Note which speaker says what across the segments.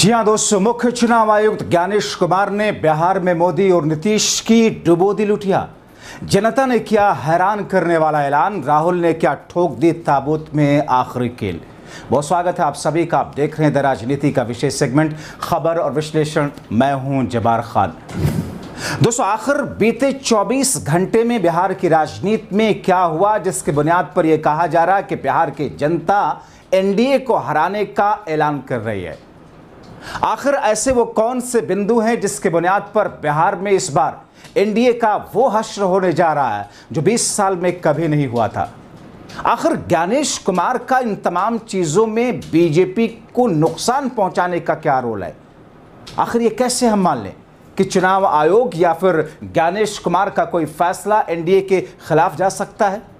Speaker 1: जी हाँ दोस्तों, मुख्य चुनाव आयुक्त ज्ञानेश कुमार ने बिहार में मोदी और नीतीश की डुबो दी लुटिया। जनता ने किया हैरान करने वाला ऐलान, राहुल ने क्या ठोक दी ताबूत में आखिरी कील। बहुत स्वागत है आप सभी का। आप देख रहे हैं द राजनीति का विशेष सेगमेंट खबर और विश्लेषण। मैं हूं जबार खान। दोस्तों, आखिर बीते 24 घंटे में बिहार की राजनीति में क्या हुआ, जिसके बुनियाद पर यह कहा जा रहा है कि बिहार की जनता एनडीए को हराने का ऐलान कर रही है। आखिर ऐसे वो कौन से बिंदु हैं जिसके बुनियाद पर बिहार में इस बार एनडीए का वो हश्र होने जा रहा है जो 20 साल में कभी नहीं हुआ था। आखिर ज्ञानेश कुमार का इन तमाम चीजों में बीजेपी को नुकसान पहुंचाने का क्या रोल है। आखिर ये कैसे हम मान लें कि चुनाव आयोग या फिर ज्ञानेश कुमार का कोई फैसला एनडीए के खिलाफ जा सकता है।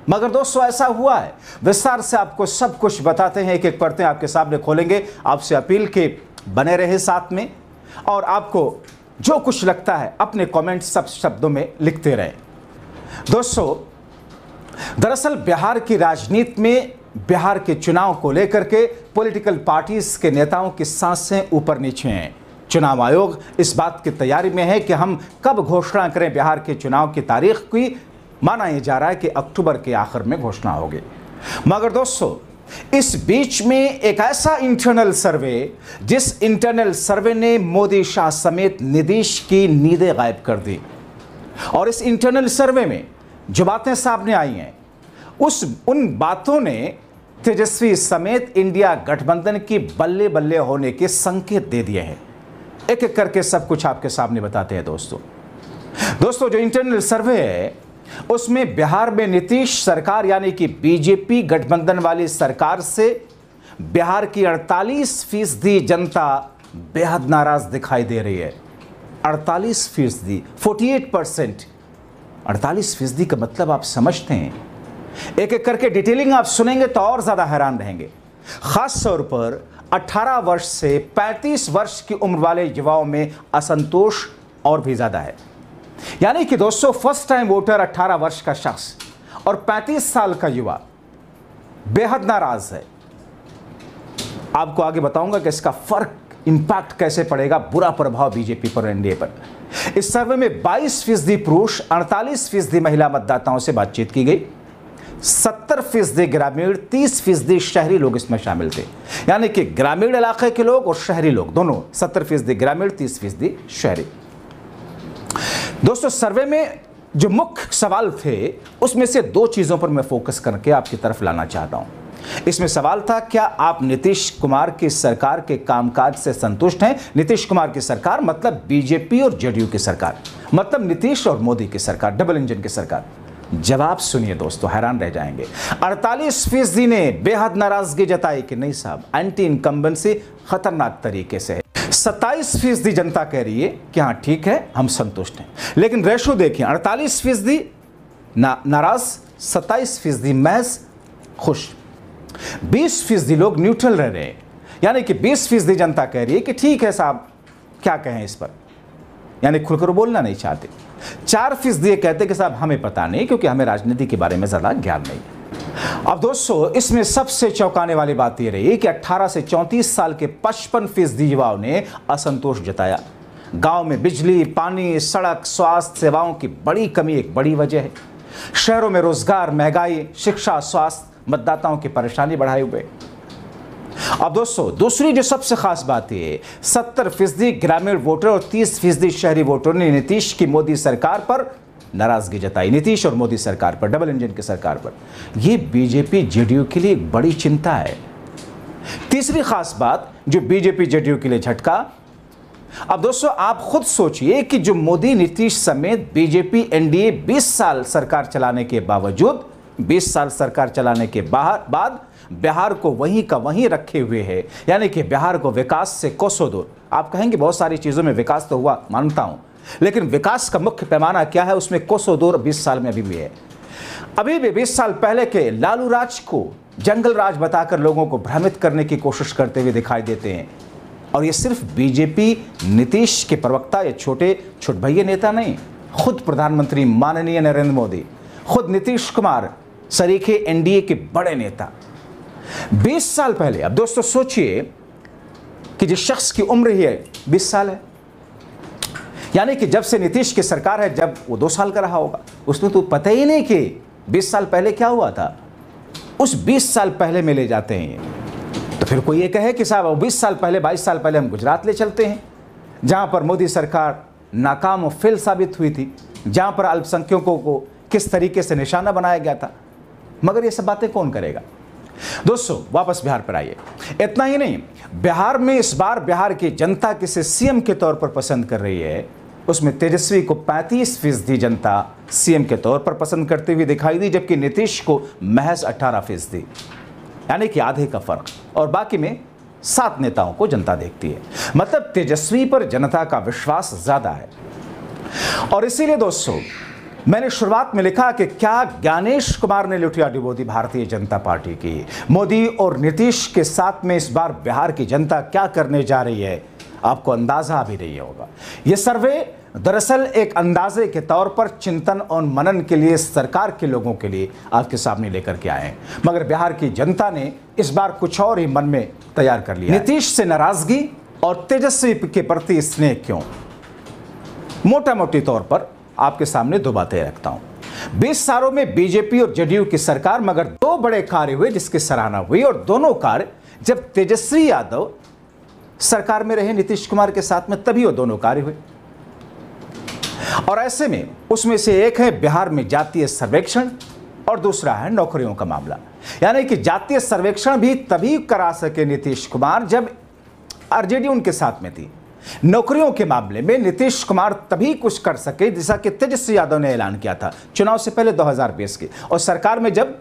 Speaker 1: मगर दोस्तों, ऐसा हुआ है। विस्तार से आपको सब कुछ बताते हैं, एक एक परतें आपके सामने खोलेंगे। आपसे अपील के बने रहे साथ में, और आपको जो कुछ लगता है अपने कमेंट सब शब्दों में लिखते रहे। दोस्तों, दरअसल बिहार की राजनीति में बिहार के चुनाव को लेकर के पॉलिटिकल पार्टीज के नेताओं की सांसें ऊपर नीचे हैं। चुनाव आयोग इस बात की तैयारी में है कि हम कब घोषणा करें बिहार के चुनाव की तारीख की। माना यह जा रहा है कि अक्टूबर के आखिर में घोषणा होगी। मगर दोस्तों, इस बीच में एक ऐसा इंटरनल सर्वे, जिस इंटरनल सर्वे ने मोदी शाह समेत नीतीश की नींदें गायब कर दी, और इस इंटरनल सर्वे में जो बातें सामने आई हैं उन बातों ने तेजस्वी समेत इंडिया गठबंधन की बल्ले बल्ले होने के संकेत दे दिए हैं। एक एक करके सब कुछ आपके सामने बताते हैं। दोस्तों, जो इंटरनल सर्वे है उसमें बिहार में नीतीश सरकार यानी कि बीजेपी गठबंधन वाली सरकार से बिहार की 48% जनता बेहद नाराज दिखाई दे रही है। 48%, 48%। 48% का मतलब आप समझते हैं। एक एक करके डिटेलिंग आप सुनेंगे तो और ज्यादा हैरान रहेंगे। खास तौर पर 18 वर्ष से 35 वर्ष की उम्र वाले युवाओं में असंतोष और भी ज्यादा है। यानी कि दोस्तों, फर्स्ट टाइम वोटर 18 वर्ष का शख्स और 35 साल का युवा बेहद नाराज है। आपको आगे बताऊंगा कि इसका फर्क, इंपैक्ट कैसे पड़ेगा, बुरा प्रभाव बीजेपी पर, एनडीए पर। इस सर्वे में 22% पुरुष, 48% महिला मतदाताओं से बातचीत की गई। 70% ग्रामीण, 30% शहरी लोग इसमें शामिल थे। यानी कि ग्रामीण इलाके के लोग और शहरी लोग दोनों, 70% ग्रामीण, 30% शहरी। दोस्तों, सर्वे में जो मुख्य सवाल थे उसमें से दो चीजों पर मैं फोकस करके आपकी तरफ लाना चाहता हूं। इसमें सवाल था, क्या आप नीतीश कुमार की सरकार के कामकाज से संतुष्ट हैं। नीतीश कुमार की सरकार मतलब बीजेपी और जेडीयू की सरकार, मतलब नीतीश और मोदी की सरकार, डबल इंजन की सरकार। जवाब सुनिए दोस्तों, हैरान रह जाएंगे। 48% ने बेहद नाराजगी जताई कि नहीं साहब, एंटी इनकम्बेंसी खतरनाक तरीके से है। 27% जनता कह रही है कि हाँ ठीक है, हम संतुष्ट हैं। लेकिन रेशो देखिए, 48% नाराज, 27% महज खुश, 20% लोग न्यूट्रल रह रहे हैं। यानी कि 20% जनता कह रही है कि ठीक है साहब, क्या कहें इस पर, यानी खुलकर बोलना नहीं चाहते। 4% ये कहते कि साहब हमें पता नहीं, क्योंकि हमें राजनीति के बारे में ज्यादा ज्ञान नहीं। अब दोस्तों, इसमें सबसे चौंकाने वाली बात यह रही कि 18 से 34 साल के 55% युवाओं ने असंतोष जताया। गांव में बिजली, पानी, सड़क, स्वास्थ्य सेवाओं की बड़ी कमी एक बड़ी वजह है। शहरों में रोजगार, महंगाई, शिक्षा, स्वास्थ्य मतदाताओं की परेशानी बढ़ाए हुए। अब दोस्तों, दूसरी जो सबसे खास बात है, 70% ग्रामीण वोटर और 30% शहरी वोटर ने नीतीश की मोदी सरकार पर नाराजगी जताई। नीतीश और मोदी सरकार पर, डबल इंजन की सरकार पर। यह बीजेपी जेडीयू के लिए एक बड़ी चिंता है। तीसरी खास बात जो बीजेपी जेडीयू के लिए झटका। अब दोस्तों, आप खुद सोचिए कि जो मोदी, नीतीश समेत बीजेपी एनडीए 20 साल सरकार चलाने के बावजूद, 20 साल सरकार चलाने के बाद बिहार को वहीं का वहीं रखे हुए है। यानी कि बिहार को विकास से कोसों दूर। आप कहेंगे बहुत सारी चीजों में विकास तो हुआ, मानता हूं, लेकिन विकास का मुख्य पैमाना क्या है, उसमें कोसों दूर 20 साल में अभी भी है। अभी भी 20 साल पहले के लालू राज को जंगल राज बताकर लोगों को भ्रमित करने की कोशिश करते हुए दिखाई देते हैं। और ये सिर्फ बीजेपी नीतीश के प्रवक्ता या छोटे भैया नेता नहीं, खुद प्रधानमंत्री माननीय नरेंद्र मोदी, खुद नीतीश कुमार, सरीखे एनडीए के बड़े नेता 20 साल पहले। अब दोस्तों सोचिए, कि जिस शख्स की उम्र ही है 20 साल है, यानी कि जब से नीतीश की सरकार है, जब वो 2 साल का रहा होगा, उसमें तो पता ही नहीं कि 20 साल पहले क्या हुआ था, उस 20 साल पहले में ले जाते हैं ये। तो फिर कोई ये कहे कि साहब 20 साल पहले 22 साल पहले हम गुजरात ले चलते हैं, जहां पर मोदी सरकार नाकाम और फेल साबित हुई थी, जहां पर अल्पसंख्यकों को किस तरीके से निशाना बनाया गया था। मगर ये सब बातें कौन करेगा। दोस्तों वापस बिहार पर आइए। इतना ही नहीं, बिहार में इस बार बिहार की जनता किसे सीएम के तौर पर पसंद कर रही है, उसमें तेजस्वी को 35% जनता सीएम के तौर पर पसंद करते हुए दिखाई दी, जबकि नीतीश को महज 18%, यानी कि आधे का फर्क, और बाकी में 7 नेताओं को जनता देखती है। मतलब तेजस्वी पर जनता का विश्वास ज्यादा है। और इसीलिए दोस्तों मैंने शुरुआत में लिखा कि क्या ज्ञानेश कुमार ने लुटिया डुबो दी भारतीय जनता पार्टी की। मोदी और नीतीश के साथ में इस बार बिहार की जनता क्या करने जा रही है, आपको अंदाजा भी नहीं होगा। यह सर्वे दरअसल एक अंदाजे के तौर पर चिंतन और मनन के लिए सरकार के लोगों के लिए आपके सामने लेकर के आए हैं, मगर बिहार की जनता ने इस बार कुछ और ही मन में तैयार कर लिया। नीतीश से नाराजगी और तेजस्वी के प्रति स्नेह क्यों, मोटा मोटी तौर पर आपके सामने 2 बातें रखता हूं। 20 सालों में बीजेपी और जेडीयू की सरकार, मगर 2 बड़े कार्य हुए जिसकी सराहना हुई, और दोनों कार्य जब तेजस्वी यादव सरकार में रहे नीतीश कुमार के साथ में, तभी वो दोनों कार्य हुए। और ऐसे में उसमें से एक है बिहार में जातीय सर्वेक्षण और दूसरा है नौकरियों का मामला। यानी कि जातीय सर्वेक्षण भी तभी करा सके नीतीश कुमार जब आरजेडी उनके साथ में थी। नौकरियों के मामले में नीतीश कुमार तभी कुछ कर सके जैसा कि तेजस्वी यादव ने ऐलान किया था चुनाव से पहले 2020 के, और सरकार में जब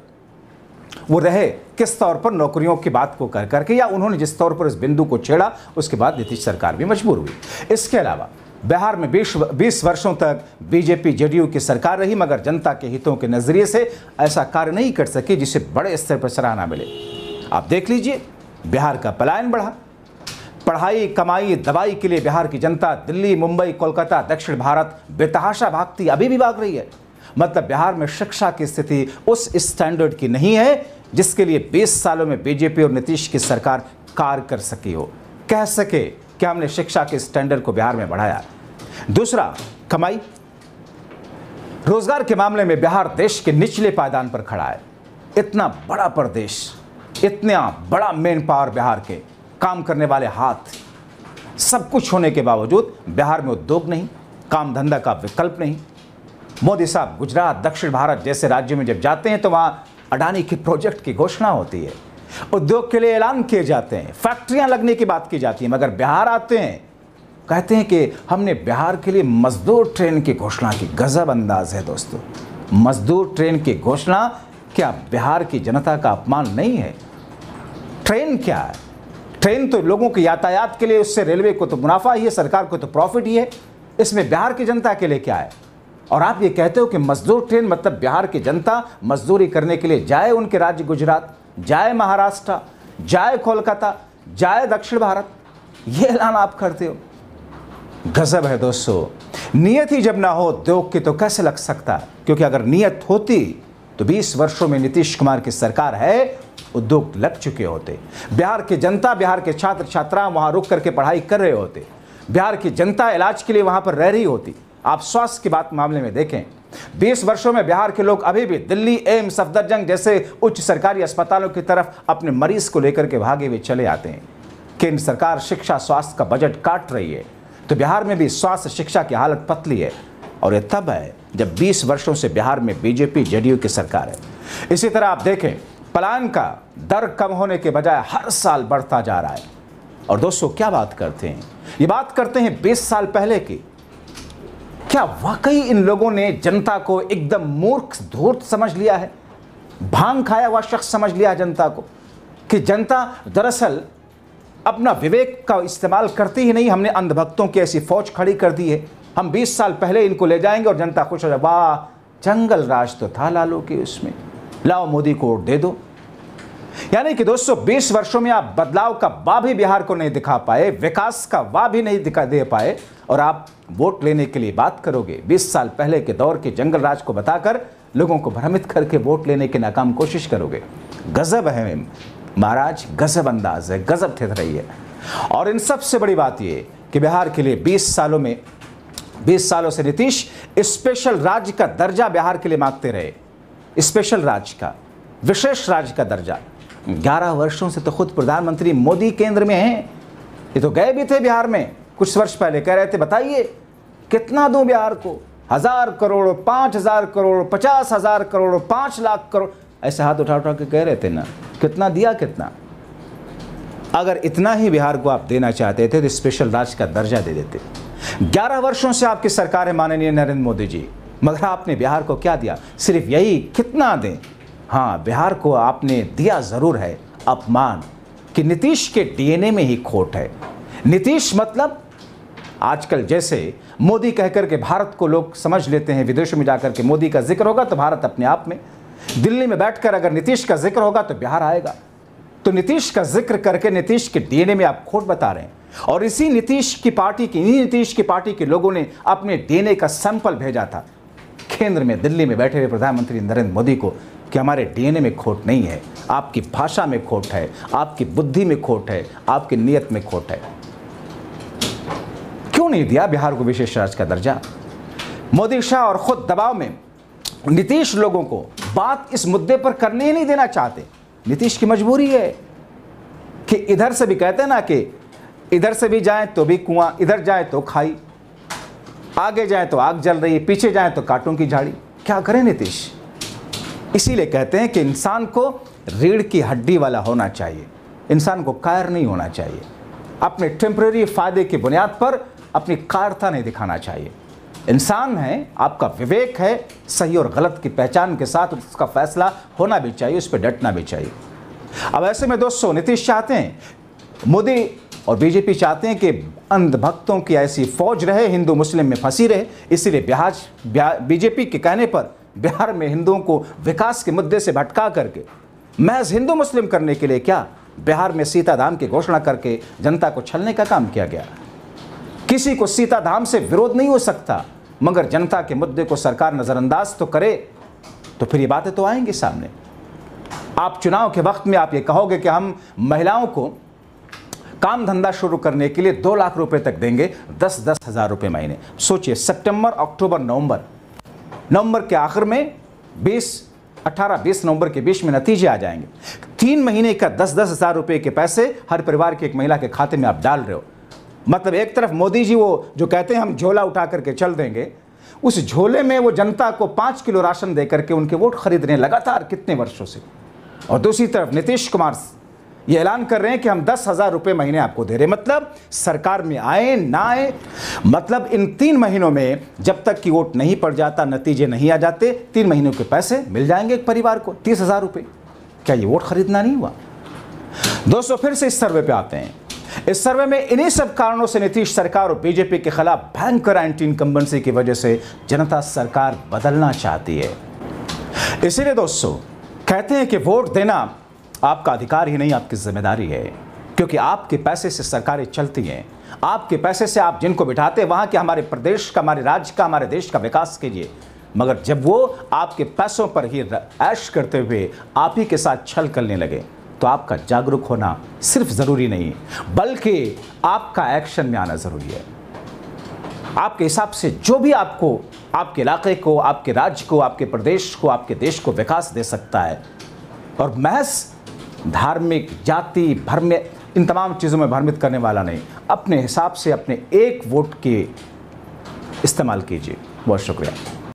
Speaker 1: वो रहे किस तौर पर नौकरियों की बात को कर करके, या उन्होंने जिस तौर पर इस बिंदु को छेड़ा, उसके बाद नीतीश सरकार भी मजबूर हुई। इसके अलावा बिहार में 20 वर्षों तक बीजेपी जेडीयू की सरकार रही, मगर जनता के हितों के नजरिए से ऐसा कार्य नहीं कर सके जिसे बड़े स्तर पर सराहना मिले। आप देख लीजिए, बिहार का पलायन बढ़ा, पढ़ाई कमाई दवाई के लिए बिहार की जनता दिल्ली मुंबई कोलकाता दक्षिण भारत बेतहाशा भागती, अभी भी भाग रही है। मतलब बिहार में शिक्षा की स्थिति उस स्टैंडर्ड की नहीं है जिसके लिए 20 सालों में बीजेपी और नीतीश की सरकार कार्य कर सकी हो, कह सके कि हमने शिक्षा के स्टैंडर्ड को बिहार में बढ़ाया। दूसरा, कमाई रोजगार के मामले में बिहार देश के निचले पायदान पर खड़ा है। इतना बड़ा प्रदेश, इतना बड़ा मेन पावर बिहार के, काम करने वाले हाथ, सब कुछ होने के बावजूद बिहार में उद्योग नहीं, काम धंधा का विकल्प नहीं। मोदी साहब गुजरात दक्षिण भारत जैसे राज्यों में जब जाते हैं तो वहां अडानी के प्रोजेक्ट की घोषणा होती है, उद्योग के लिए ऐलान किए जाते हैं, फैक्ट्रियां लगने की बात की जाती है, मगर बिहार आते हैं कहते हैं कि हमने बिहार के लिए मजदूर ट्रेन की घोषणा की। गजब अंदाज है दोस्तों, मजदूर ट्रेन की घोषणा। क्या बिहार की जनता का अपमान नहीं है? ट्रेन क्या है? ट्रेन तो लोगों के यातायात के लिए, उससे रेलवे को तो मुनाफा ही है, सरकार को तो प्रॉफिट ही है, इसमें बिहार की जनता के लिए क्या है? और आप ये कहते हो कि मजदूर ट्रेन, मतलब बिहार की जनता मजदूरी करने के लिए जाए उनके राज्य गुजरात, जाए महाराष्ट्र, जाए कोलकाता, जाए दक्षिण भारत, ये ऐलान आप करते हो। गजब है दोस्तों। नियत ही जब ना हो उद्योग की तो कैसे लग सकता? क्योंकि अगर नियत होती तो 20 वर्षों में नीतीश कुमार की सरकार है, उद्योग लग चुके होते। बिहार की जनता, बिहार के छात्र छात्रा वहां रुक करके पढ़ाई कर रहे होते। बिहार की जनता इलाज के लिए वहां पर रह रही होती। आप स्वास्थ्य की बात मामले में देखें, 20 वर्षों में बिहार के लोग अभी भी दिल्ली एम्स सफदरजंग जैसे उच्च सरकारी अस्पतालों की तरफ अपने मरीज को लेकर के भागे हुए चले आते हैं। केंद्र सरकार शिक्षा स्वास्थ्य का बजट काट रही है, तो बिहार में भी स्वास्थ्य शिक्षा की हालत पतली है, और ये तब है जब 20 वर्षों से बिहार में बीजेपी जेडीयू की सरकार है। इसी तरह आप देखें, पलायन का दर कम होने के बजाय हर साल बढ़ता जा रहा है। और दोस्तों क्या बात करते हैं, ये बात करते हैं 20 साल पहले की। क्या वाकई इन लोगों ने जनता को एकदम मूर्ख धूर्त समझ लिया है, भांग खाया हुआ शख्स समझ लिया है जनता को, कि जनता दरअसल अपना विवेक का इस्तेमाल करती ही नहीं, हमने अंधभक्तों की ऐसी फौज खड़ी कर दी है, हम 20 साल पहले इनको ले जाएंगे और जनता खुश हो जाए, वाह जंगल राज तो था लालू के, उसमें लाओ मोदी को वोट दे दो। यानी कि दोस्तों 20 वर्षों में आप बदलाव का वाह भी बिहार को नहीं दिखा पाए, विकास का वाह भी नहीं दिखा दे पाए, और आप वोट लेने के लिए बात करोगे 20 साल पहले के दौर के जंगल राज को बताकर लोगों को भ्रमित करके वोट लेने की नाकाम कोशिश करोगे। गजब है महाराज, गजब अंदाज है, गजब थित रही है। और इन सबसे बड़ी बात यह कि बिहार के लिए 20 सालों से नीतीश स्पेशल राज्य का दर्जा बिहार के लिए मांगते रहे। स्पेशल राज्य का, विशेष राज्य का दर्जा। 11 वर्षों से तो खुद प्रधानमंत्री मोदी केंद्र में हैं। ये तो गए भी थे बिहार में कुछ वर्ष पहले, कह रहे थे बताइए कितना दूं बिहार को, 1000 करोड़, 5000 करोड़, 50,000 करोड़, 5 लाख करोड़, ऐसे हाथ उठा उठा के कह रहे थे ना। कितना दिया? कितना? अगर इतना ही बिहार को आप देना चाहते थे तो स्पेशल राज्य का दर्जा दे देते। 11 वर्षों से आपकी सरकार है माननीय नरेंद्र मोदी जी, मगर आपने बिहार को क्या दिया? सिर्फ यही, कितना दें। हाँ, बिहार को आपने दिया जरूर है अपमान, कि नीतीश के डीएनए में ही खोट है। नीतीश मतलब आजकल जैसे मोदी कहकर के भारत को लोग समझ लेते हैं, विदेशों में जाकर के मोदी का जिक्र होगा तो भारत अपने आप में, दिल्ली में बैठकर अगर नीतीश का जिक्र होगा तो बिहार आएगा। तो नीतीश का जिक्र करके नीतीश के डीएनए में आप खोट बता रहे हैं। और इन्हीं नीतीश की पार्टी के लोगों ने अपने डीएनए का सैंपल भेजा था केंद्र में, दिल्ली में बैठे हुए प्रधानमंत्री नरेंद्र मोदी को, कि हमारे डीएनए में खोट नहीं है, आपकी भाषा में खोट है, आपकी बुद्धि में खोट है, आपकी नीयत में खोट है। क्यों नहीं दिया बिहार को विशेष राज्य का दर्जा? मोदी शाह और खुद दबाव में नीतीश लोगों को बात इस मुद्दे पर करने ही नहीं देना चाहते। नीतीश की मजबूरी है कि इधर से भी कहते हैं ना कि इधर से भी जाए तो भी कुआं, इधर जाए तो खाई, आगे जाए तो आग जल रही है, पीछे जाए तो कांटों की झाड़ी। क्या करें नीतीश? इसीलिए कहते हैं कि इंसान को रीढ़ की हड्डी वाला होना चाहिए, इंसान को कायर नहीं होना चाहिए, अपने टेम्परेरी फायदे की बुनियाद पर अपनी कायरता नहीं दिखाना चाहिए। इंसान है, आपका विवेक है, सही और गलत की पहचान के साथ उसका फैसला होना भी चाहिए, उस पर डटना भी चाहिए। अब ऐसे में दोस्तों नीतीश चाहते हैं, मोदी और बीजेपी चाहते हैं कि अंधभक्तों की ऐसी फौज रहे, हिंदू मुस्लिम में फंसी रहे। इसीलिए बीजेपी के कहने पर बिहार में हिंदुओं को विकास के मुद्दे से भटका करके महज हिंदू मुस्लिम करने के लिए क्या बिहार में सीताधाम की घोषणा करके जनता को छलने का काम किया गया। किसी को सीताधाम से विरोध नहीं हो सकता, मगर जनता के मुद्दे को सरकार नजरअंदाज तो करे तो फिर ये बातें तो आएंगी सामने। आप चुनाव के वक्त में आप ये कहोगे कि हम महिलाओं को काम धंधा शुरू करने के लिए 2 लाख रुपए तक देंगे, 10-10 हज़ार रुपए महीने। सोचिए, सितंबर, अक्टूबर, नवंबर के आखिर में 18-20 नवंबर के बीच में नतीजे आ जाएंगे। 3 महीने का 10-10 हज़ार रुपए के पैसे हर परिवार की एक महिला के खाते में आप डाल रहे हो। मतलब एक तरफ मोदी जी वो जो कहते हैं हम झोला उठा करके चल देंगे, उस झोले में वो जनता को 5 किलो राशन दे करके उनके वोट खरीद रहे हैं लगातार कितने वर्षों से। और दूसरी तरफ नीतीश कुमार ये ऐलान कर रहे हैं कि हम 10,000 रुपए महीने आपको दे रहे हैं। मतलब सरकार में आए ना आए, मतलब इन 3 महीनों में जब तक कि वोट नहीं पड़ जाता, नतीजे नहीं आ जाते, 3 महीनों के पैसे मिल जाएंगे एक परिवार को, 30,000 रुपए। क्या ये वोट खरीदना नहीं हुआ? दोस्तों फिर से इस सर्वे पे आते हैं। इस सर्वे में इन्हीं सब कारणों से नीतीश सरकार और बीजेपी के खिलाफ भयंकर एंटी इनकम्बेंसी की वजह से जनता सरकार बदलना चाहती है। इसीलिए दोस्तों कहते हैं कि वोट देना आपका अधिकार ही नहीं, आपकी जिम्मेदारी है, क्योंकि आपके पैसे से सरकारें चलती हैं। आपके पैसे से आप जिनको बिठाते हैं वहां के हमारे प्रदेश का, हमारे राज्य का, हमारे देश का विकास कीजिए। मगर जब वो आपके पैसों पर ही ऐश करते हुए आप ही के साथ छल करने लगे तो आपका जागरूक होना सिर्फ जरूरी नहीं बल्कि आपका एक्शन में आना जरूरी है। आपके हिसाब से जो भी आपको, आपके इलाके को, आपके राज्य को, आपके प्रदेश को, आपके देश को विकास दे सकता है, और महज धार्मिक, जाति, धर्म, इन तमाम चीज़ों में भ्रमित करने वाला नहीं, अपने हिसाब से अपने एक वोट के इस्तेमाल कीजिए। बहुत शुक्रिया।